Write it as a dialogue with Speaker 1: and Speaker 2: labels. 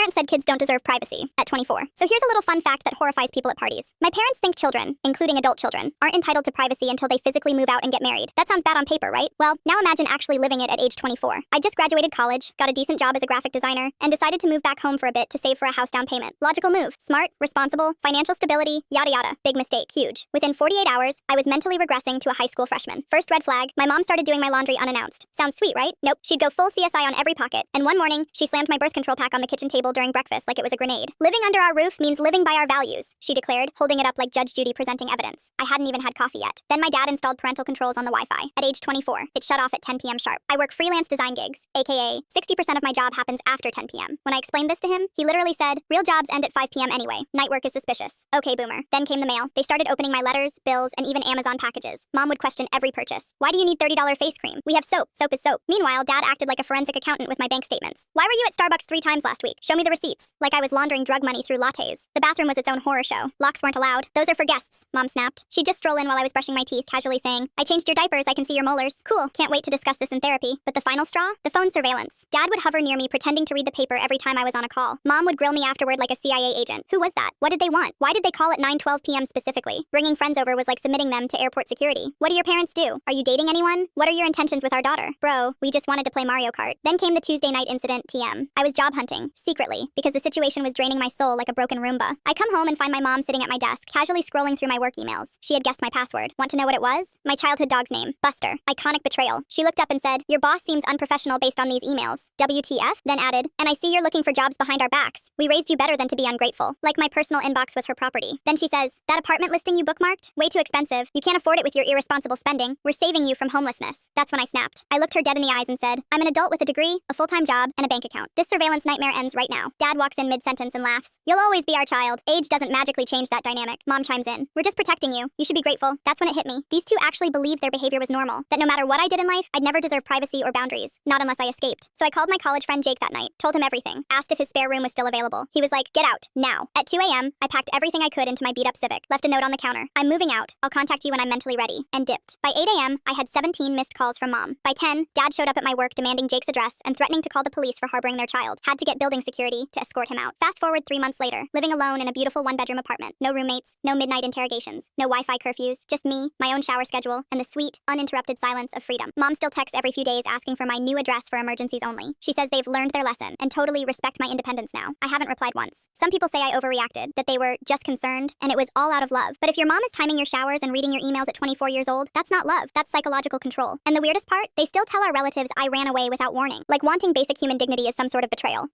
Speaker 1: parents said kids don't deserve privacy at 24. So here's a little fun fact that horrifies people at parties. My parents think children, including adult children, aren't entitled to privacy until they physically move out and get married. That sounds bad on paper, right? Well, now imagine actually living it at age 24. I just graduated college, got a decent job as a graphic designer, and decided to move back home for a bit to save for a house down payment. Logical move. Smart, responsible, financial stability, yada yada. Big mistake. Huge. Within 48 hours, I was mentally regressing to a high school freshman. First red flag, my mom started doing my laundry unannounced. Sounds sweet, right? Nope. She'd go full CSI on every pocket. And one morning, she slammed my birth control pack on the kitchen table during breakfast like it was a grenade. Living under our roof means living by our values, she declared, holding it up like Judge Judy presenting evidence. I hadn't even had coffee yet. Then my dad installed parental controls on the Wi-Fi. At age 24, it shut off at 10 p.m. sharp. I work freelance design gigs, aka 60% of my job happens after 10 p.m. When I explained this to him, he literally said, real jobs end at 5 p.m. anyway. Night work is suspicious. Okay, boomer. Then came the mail. They started opening my letters, bills, and even Amazon packages. Mom would question every purchase. Why do you need $30 face cream? We have soap. Soap is soap. Meanwhile, dad acted like a forensic accountant with my bank statements. Why were you at Starbucks 3 times last week? Show me the receipts. Like I was laundering drug money through lattes. The bathroom was its own horror show. Locks weren't allowed. Those are for guests, Mom snapped. She'd just stroll in while I was brushing my teeth, casually saying, I changed your diapers, I can see your molars. Cool, can't wait to discuss this in therapy. But the final straw? The phone surveillance. Dad would hover near me pretending to read the paper every time I was on a call. Mom would grill me afterward like a CIA agent. Who was that? What did they want? Why did they call at 9:12 p.m. specifically? Bringing friends over was like submitting them to airport security. What do your parents do? Are you dating anyone? What are your intentions with our daughter? Bro, we just wanted to play Mario Kart. Then came the Tuesday night incident, TM. I was job hunting, secretly, because the situation was draining my soul like a broken Roomba. I come home and find my mom sitting at my desk, casually scrolling through my work emails. She had guessed my password. Want to know what it was? My childhood dog's name, Buster. Iconic betrayal. She looked up and said, your boss seems unprofessional based on these emails. WTF? Then added, and I see you're looking for jobs behind our backs. We raised you better than to be ungrateful. Like my personal inbox was her property. Then she says, that apartment listing you bookmarked? Way too expensive. You can't afford it with your irresponsible spending. We're saving you from homelessness. That's when I snapped. I looked her dead in the eyes and said, I'm an adult with a degree, a full-time job, and a bank account. This surveillance nightmare ends right now. Dad walks in mid-sentence and laughs. You'll always be our child. Age doesn't magically change that dynamic. Mom chimes in. We're just protecting you. You should be grateful. That's when it hit me. These two actually believed their behavior was normal. That no matter what I did in life, I'd never deserve privacy or boundaries. Not unless I escaped. So I called my college friend Jake that night, told him everything, asked if his spare room was still available. He was like, get out, now. At 2 a.m., I packed everything I could into my beat-up Civic, left a note on the counter. I'm moving out. I'll contact you when I'm mentally ready. And dipped. By 8 a.m., I had 17 missed calls from Mom. By 10, Dad showed up at my work demanding Jake's address and threatening to call the police for harboring their child. Had to get building security to escort him out. Fast forward 3 months later, living alone in a beautiful one-bedroom apartment. No roommates, no midnight interrogations, no Wi-Fi curfews, just me, my own shower schedule, and the sweet, uninterrupted silence of freedom. Mom still texts every few days asking for my new address for emergencies only. She says they've learned their lesson and totally respect my independence now. I haven't replied once. Some people say I overreacted, that they were just concerned, and it was all out of love. But if your mom is timing your showers and reading your emails at 24 years old, that's not love, that's psychological control. And the weirdest part, they still tell our relatives I ran away without warning, like wanting basic human dignity is some sort of betrayal.